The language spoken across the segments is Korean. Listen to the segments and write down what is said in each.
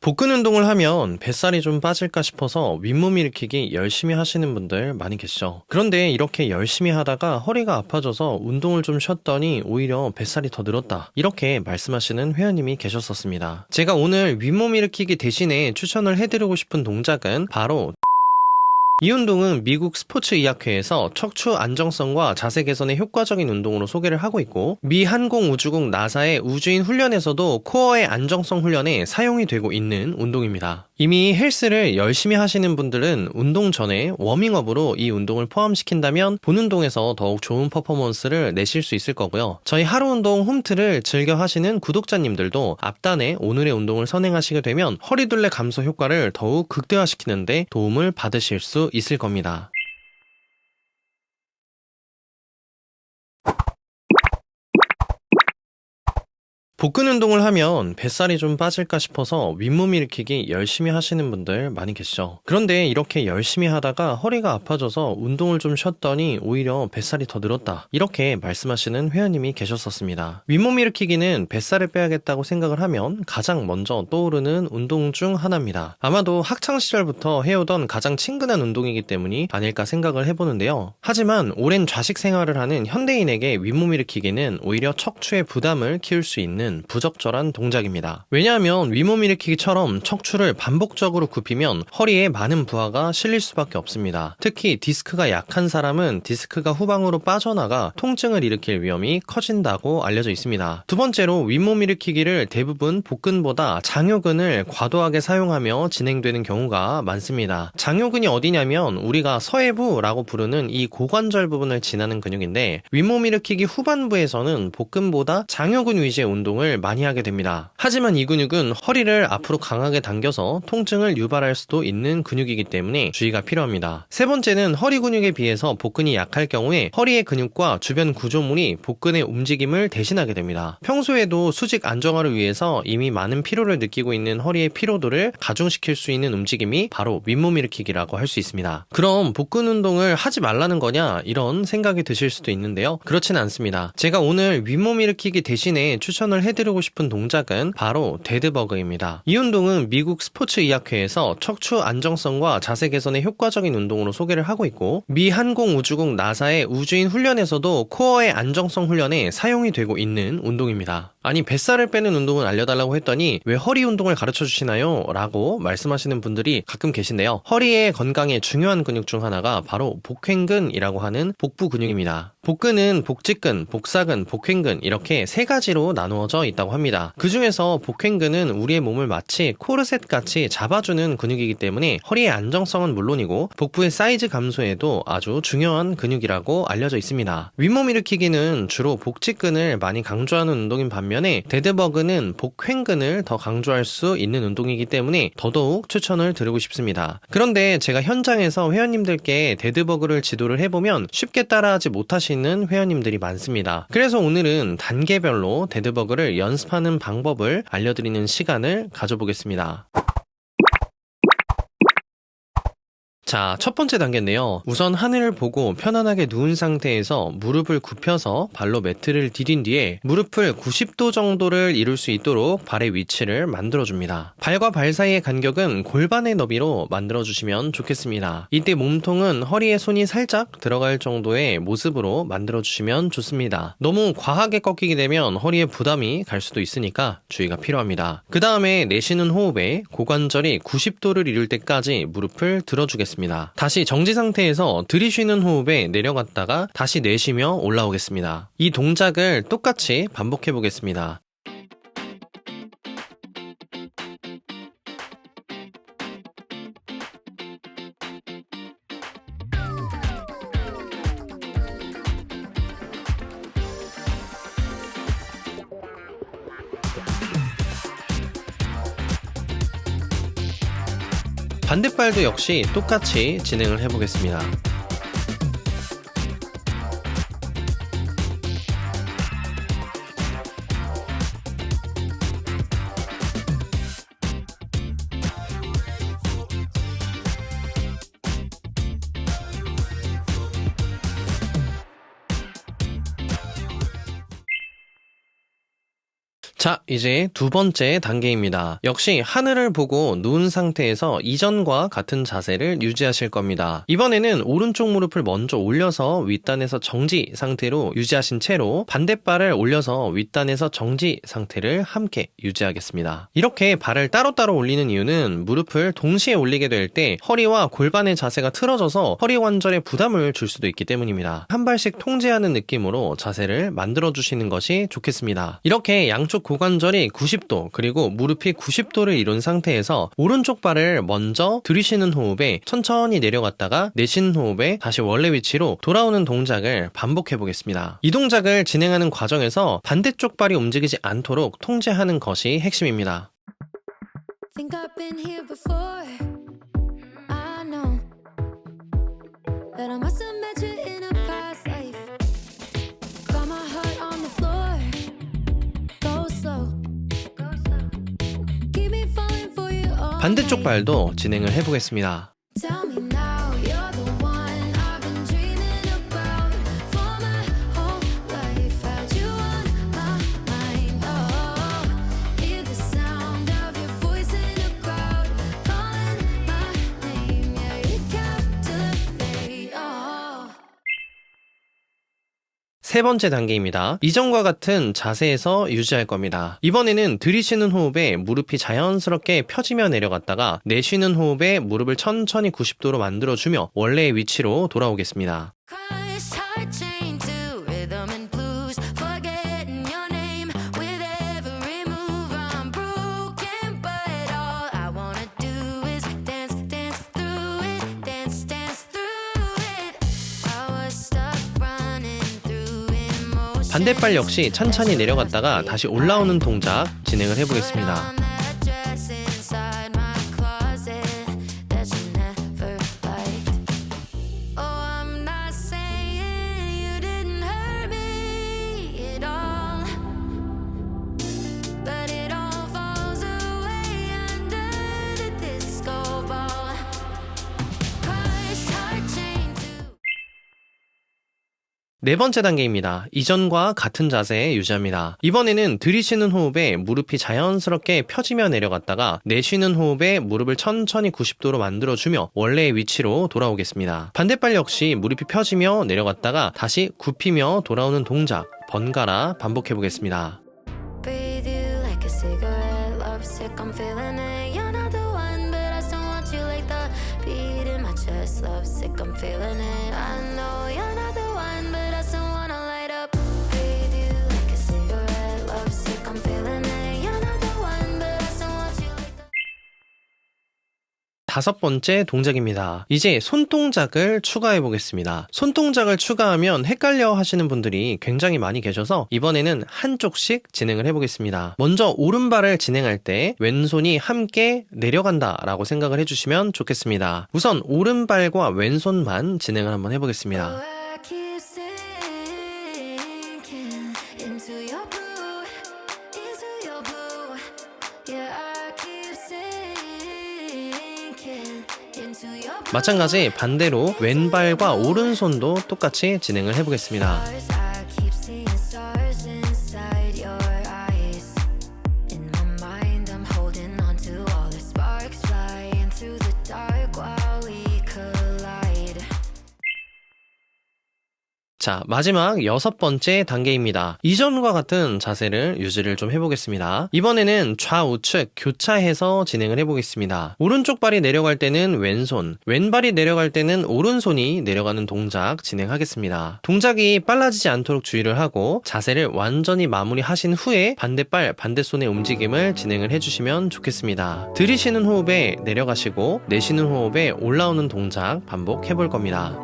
복근 운동을 하면 뱃살이 좀 빠질까 싶어서 윗몸 일으키기 열심히 하시는 분들 많이 계시죠. 그런데 이렇게 열심히 하다가 허리가 아파져서 운동을 좀 쉬었더니 오히려 뱃살이 더 늘었다, 이렇게 말씀하시는 회원님이 계셨었습니다. 제가 오늘 윗몸 일으키기 대신에 추천을 해드리고 싶은 동작은 바로 이 운동은 미국 스포츠의학회에서 척추 안정성과 자세 개선에 효과적인 운동으로 소개를 하고 있고, 미 항공우주국 나사의 우주인 훈련에서도 코어의 안정성 훈련에 사용이 되고 있는 운동입니다. 이미 헬스를 열심히 하시는 분들은 운동 전에 워밍업으로 이 운동을 포함시킨다면 본 운동에서 더욱 좋은 퍼포먼스를 내실 수 있을 거고요. 저희 하루 운동 홈트를 즐겨 하시는 구독자님들도 앞단에 오늘의 운동을 선행하시게 되면 허리둘레 감소 효과를 더욱 극대화시키는데 도움을 받으실 수 있을 겁니다. 복근 운동을 하면 뱃살이 좀 빠질까 싶어서 윗몸 일으키기 열심히 하시는 분들 많이 계시죠. 그런데 이렇게 열심히 하다가 허리가 아파져서 운동을 좀 쉬었더니 오히려 뱃살이 더 늘었다, 이렇게 말씀하시는 회원님이 계셨었습니다. 윗몸 일으키기는 뱃살을 빼야겠다고 생각을 하면 가장 먼저 떠오르는 운동 중 하나입니다. 아마도 학창시절부터 해오던 가장 친근한 운동이기 때문이 아닐까 생각을 해보는데요. 하지만 오랜 좌식 생활을 하는 현대인에게 윗몸 일으키기는 오히려 척추의 부담을 키울 수 있는 부적절한 동작입니다. 왜냐하면 윗몸 일으키기처럼 척추를 반복적으로 굽히면 허리에 많은 부하가 실릴 수밖에 없습니다. 특히 디스크가 약한 사람은 디스크가 후방으로 빠져나가 통증을 일으킬 위험이 커진다고 알려져 있습니다. 두 번째로 윗몸 일으키기를 대부분 복근보다 장요근을 과도하게 사용하며 진행되는 경우가 많습니다. 장요근이 어디냐면 우리가 서해부라고 부르는 이 고관절 부분을 지나는 근육인데, 윗몸 일으키기 후반부에서는 복근보다 장요근 위주의 운동을 많이 하게 됩니다. 하지만 이 근육은 허리를 앞으로 강하게 당겨서 통증을 유발할 수도 있는 근육이기 때문에 주의가 필요합니다. 세 번째는 허리 근육에 비해서 복근이 약할 경우에 허리의 근육과 주변 구조물이 복근의 움직임을 대신하게 됩니다. 평소에도 수직 안정화를 위해서 이미 많은 피로를 느끼고 있는 허리의 피로도를 가중시킬 수 있는 움직임이 바로 윗몸 일으키기라고 할 수 있습니다. 그럼 복근 운동을 하지 말라는 거냐, 이런 생각이 드실 수도 있는데요. 그렇진 않습니다. 제가 오늘 윗몸 일으키기 대신에 추천을 해드리고 싶은 동작은 바로 데드버그입니다. 이 운동은 미국 스포츠의학회에서 척추 안정성과 자세 개선에 효과적인 운동으로 소개를 하고 있고, 미 항공우주국 나사의 우주인 훈련에서도 코어의 안정성 훈련에 사용이 되고 있는 운동입니다. 아니, 뱃살을 빼는 운동은 알려달라고 했더니 왜 허리 운동을 가르쳐 주시나요? 라고 말씀하시는 분들이 가끔 계신데요. 허리의 건강에 중요한 근육 중 하나가 바로 복횡근이라고 하는 복부 근육입니다. 복근은 복직근, 복사근, 복횡근 이렇게 세 가지로 나누어져 있다고 합니다. 그 중에서 복횡근은 우리의 몸을 마치 코르셋같이 잡아주는 근육이기 때문에 허리의 안정성은 물론이고 복부의 사이즈 감소에도 아주 중요한 근육이라고 알려져 있습니다. 윗몸 일으키기는 주로 복직근을 많이 강조하는 운동인 반면에 데드버그는 복횡근을 더 강조할 수 있는 운동이기 때문에 더더욱 추천을 드리고 싶습니다. 그런데 제가 현장에서 회원님들께 데드버그를 지도를 해보면 쉽게 따라하지 못하시는 회원님들이 많습니다. 그래서 오늘은 단계별로 데드버그를 연습하는 방법을 알려드리는 시간을 가져보겠습니다. 자, 첫 번째 단계인데요. 우선 하늘을 보고 편안하게 누운 상태에서 무릎을 굽혀서 발로 매트를 디딘 뒤에 무릎을 90도 정도를 이룰 수 있도록 발의 위치를 만들어줍니다. 발과 발 사이의 간격은 골반의 너비로 만들어주시면 좋겠습니다. 이때 몸통은 허리에 손이 살짝 들어갈 정도의 모습으로 만들어주시면 좋습니다. 너무 과하게 꺾이게 되면 허리에 부담이 갈 수도 있으니까 주의가 필요합니다. 그 다음에 내쉬는 호흡에 고관절이 90도를 이룰 때까지 무릎을 들어주겠습니다. 다시 정지 상태에서 들이쉬는 호흡에 내려갔다가 다시 내쉬며 올라오겠습니다. 이 동작을 똑같이 반복해 보겠습니다. 반대발도 역시 똑같이 진행을 해보겠습니다. 자, 이제 두 번째 단계입니다. 역시 하늘을 보고 누운 상태에서 이전과 같은 자세를 유지하실 겁니다. 이번에는 오른쪽 무릎을 먼저 올려서 윗단에서 정지 상태로 유지하신 채로 반대발을 올려서 윗단에서 정지 상태를 함께 유지하겠습니다. 이렇게 발을 따로따로 올리는 이유는 무릎을 동시에 올리게 될 때 허리와 골반의 자세가 틀어져서 허리 관절에 부담을 줄 수도 있기 때문입니다. 한 발씩 통제하는 느낌으로 자세를 만들어 주시는 것이 좋겠습니다. 이렇게 양쪽 고관절이 90도 그리고 무릎이 90도를 이룬 상태에서 오른쪽 발을 먼저 들이쉬는 호흡에 천천히 내려갔다가 내쉬는 호흡에 다시 원래 위치로 돌아오는 동작을 반복해 보겠습니다. 이 동작을 진행하는 과정에서 반대쪽 발이 움직이지 않도록 통제하는 것이 핵심입니다. Think I've been here before. I know that I must have met you in a past life. Got my heart on the floor. Go slow. Keep me falling for you all 반대쪽 night. 발도 진행을 해보겠습니다. Tell me now you're the one I've been dreaming about for my whole life. Had you on my mind. Oh, hear the sound of your voice in a crowd calling my name. Yeah, you captivate. Oh. 세 번째 단계입니다. 이전과 같은 자세에서 유지할 겁니다. 이번에는 들이쉬는 호흡에 무릎이 자연스럽게 펴지며 내려갔다가 내쉬는 호흡에 무릎을 천천히 90도로 만들어주며 원래의 위치로 돌아오겠습니다. Crushed heart chained to rhythm and blues, forgetting your name with every move. I'm broken, but all I wanna do is dance, dance through it, dance, dance through it. I was stuck running through emotion. 반대발 역시 천천히 내려갔다가 다시 올라오는 동작 진행을 해보겠습니다. On that dress inside my closet that you never liked. Oh, I'm not saying you didn't hurt me at all, but it all falls away under the disco ball. Crushed heart chained to. 네 번째 단계입니다. 이전과 같은 자세 유지합니다. 이번에는 들이쉬는 호흡에 무릎이 자연스럽게 펴지며 내려갔다가 내쉬는 호흡에 무릎을 천천히 90도로 만들어주며 원래의 위치로 돌아오겠습니다. 반대발 역시 무릎이 펴지며 내려갔다가 다시 굽히며 돌아오는 동작 번갈아 반복해 보겠습니다. Breathe you like a cigarette, lovesick, I'm feeling it. You're not the one, but I still want you like the beat in my chest. Lovesick, I'm feeling it. I know you're not the one, but I still wanna light up. Breathe you like a cigarette, lovesick, I'm feeling it. You're not the one, but I still want you like the. 다섯 번째 동작입니다. 이제 손동작을 추가해 보겠습니다. 손동작을 추가하면 헷갈려 하시는 분들이 굉장히 많이 계셔서 이번에는 한쪽씩 진행을 해보겠습니다. 먼저 오른발을 진행할 때 왼손이 함께 내려간다 라고 생각을 해주시면 좋겠습니다. 우선 오른발과 왼손만 진행을 한번 해보겠습니다. Oh, I keep sinking into your blue, into your blue. Yeah, I keep sinking into your blue. 마찬가지 반대로 왼발과 오른손도 똑같이 진행을 해보겠습니다. Stars, I keep seeing stars inside your eyes. In my mind, I'm holding on to all the sparks flying through the dark while we collide. 자, 마지막 여섯 번째 단계입니다. 이전과 같은 자세를 유지를 좀 해보겠습니다. 이번에는 좌우측 교차해서 진행을 해보겠습니다. 오른쪽 발이 내려갈 때는 왼손, 왼발이 내려갈 때는 오른손이 내려가는 동작 진행하겠습니다. 동작이 빨라지지 않도록 주의를 하고 자세를 완전히 마무리하신 후에 반대발, 반대손의 움직임을 진행을 해주시면 좋겠습니다. 들이쉬는 호흡에 내려가시고 내쉬는 호흡에 올라오는 동작 반복해볼 겁니다.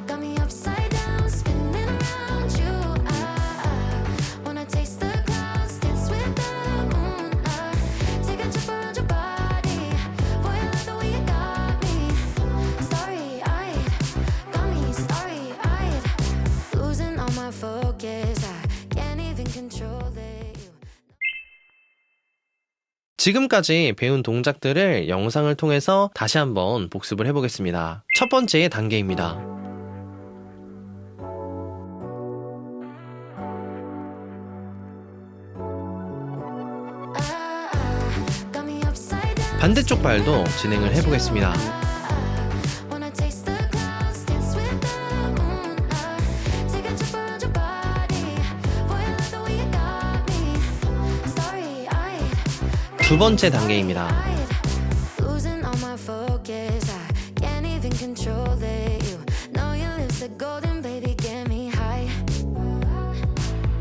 Got me upside down, spinning around you. Wanna taste the clouds, dance with the moon. Take a trip around your body. Boy, I love the way you got me. Starry-eyed, got me starry-eyed. Losing all my focus, I can't even control it. 지금까지 배운 동작들을 영상을 통해서 다시 한번 복습을 해보겠습니다. 첫 번째 단계입니다. 반대쪽 발도 진행을 해보겠습니다. When I taste the clouds, dance with the moon. Take a trip around your body. Boy, I love the way you got me. Starry-eyed, 두 번째 단계입니다. losing all my focus. I can't even control it. You know your lips are golden, baby, get me high.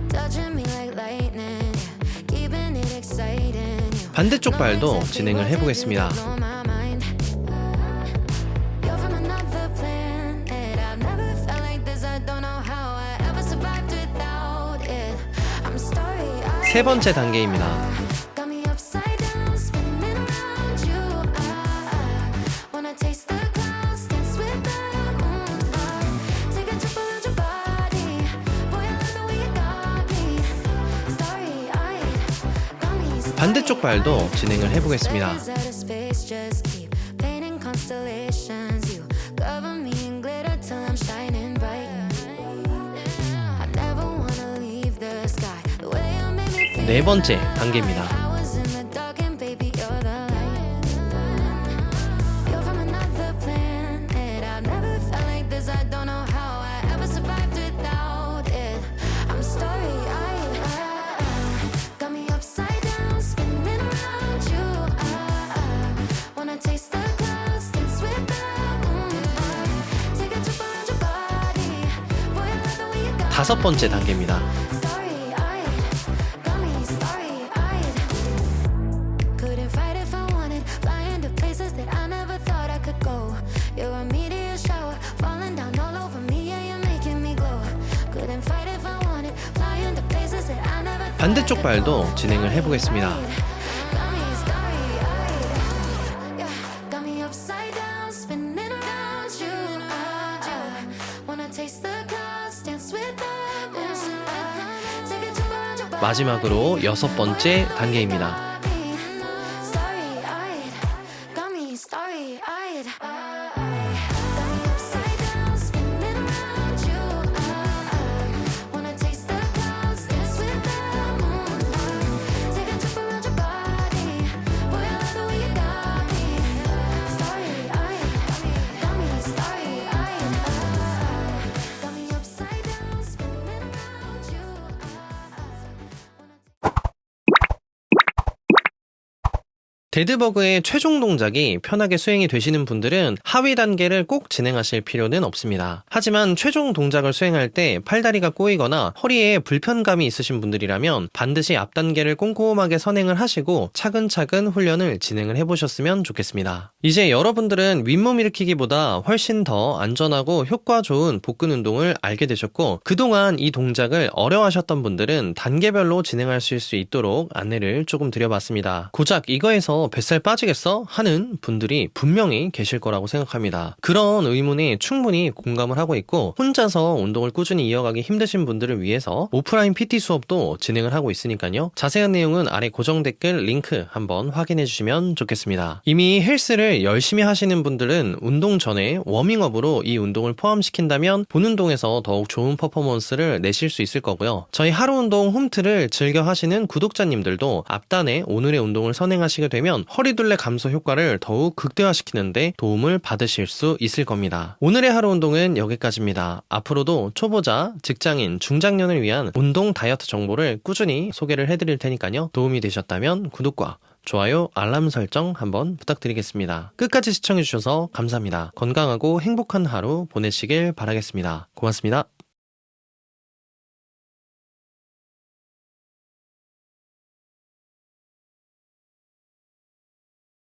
Touching me like lightning, yeah. Keeping it exciting. You 반대쪽 발도 진행을 해보겠습니다. blow my mind. You're from another planet. I've never felt like this. I don't know how I ever survived without it. I'm starry-eyed. 세 번째 단계입니다. Got me upside down, spinning around you. Wanna taste the clouds, dance with the moon. Take a trip around your body. Boy, I love the way you got me. Starry-eyed, got me starry-eyed. 반대쪽 발도 진행을 해보겠습니다. Layers out of space, just keep painting constellations. You cover me in glitter till I'm shining bright. I never wanna leave the sky. The way you made me feel. 네 번째 단계입니다. I was in the dark and baby you're the light. You're from another planet. I've never felt like this. I don't know how I ever survived without it. I'm starry-eyed. Got me upside down, spinning around you. Wanna taste the clouds, dance with the moon. Take a trip around your body. Boy, I love the way you got me. 다섯 번째 단계입니다. Starry-eyed, got me starry-eyed. Couldn't fight if I wanted, flying to places that I never thought I could go. You're a meteor shower, falling down all over me, yeah, you're making me glow. Couldn't fight if I wanted, flying to places that I never thought I 반대쪽 could 발도 go. 진행을 해보겠습니다. Got me starry-eyed, yeah, got me upside down, spinning around you. Wanna taste the clouds, dance with the moon. Take a trip around your body. 마지막으로 여섯 번째 단계입니다. Starry-eyed, got me starry-eyed. Got me upside down, spinning around you. Wanna taste the clouds, dance with the moon. Take a trip around your body. Boy, I love the way you got me. Starry-eyed, got me starry-eyed. Got me upside down, spinning around you. 데드버그의 최종 동작이 편하게 수행이 되시는 분들은 하위 단계를 꼭 진행하실 필요는 없습니다. 하지만 최종 동작을 수행할 때 팔다리가 꼬이거나 허리에 불편감이 있으신 분들이라면 반드시 앞 단계를 꼼꼼하게 선행을 하시고 차근차근 훈련을 진행을 해보셨으면 좋겠습니다. 이제 여러분들은 윗몸 일으키기보다 훨씬 더 안전하고 효과 좋은 복근 운동을 알게 되셨고, 그동안 이 동작을 어려워하셨던 분들은 단계별로 진행할 수 있도록 안내를 조금 드려봤습니다. 고작 이거에서 뱃살 빠지겠어? 하는 분들이 분명히 계실 거라고 생각합니다. 그런 의문에 충분히 공감을 하고 있고, 혼자서 운동을 꾸준히 이어가기 힘드신 분들을 위해서 오프라인 PT 수업도 진행을 하고 있으니까요. 자세한 내용은 아래 고정 댓글 링크 한번 확인해 주시면 좋겠습니다. 이미 헬스를 열심히 하시는 분들은 운동 전에 워밍업으로 이 운동을 포함시킨다면 본 운동에서 더욱 좋은 퍼포먼스를 내실 수 있을 거고요. 저희 하루 운동 홈트를 즐겨 하시는 구독자님들도 앞단에 오늘의 운동을 선행하시게 되면 허리둘레 감소 효과를 더욱 극대화시키는데 도움을 받으실 수 있을 겁니다. 오늘의 하루 운동은 여기까지입니다. 앞으로도 초보자, 직장인, 중장년을 위한 운동 다이어트 정보를 꾸준히 소개를 해드릴 테니까요. 도움이 되셨다면 구독과 좋아요, 알람 설정 한번 부탁드리겠습니다. 끝까지 시청해주셔서 감사합니다. 건강하고 행복한 하루 보내시길 바라겠습니다. 고맙습니다.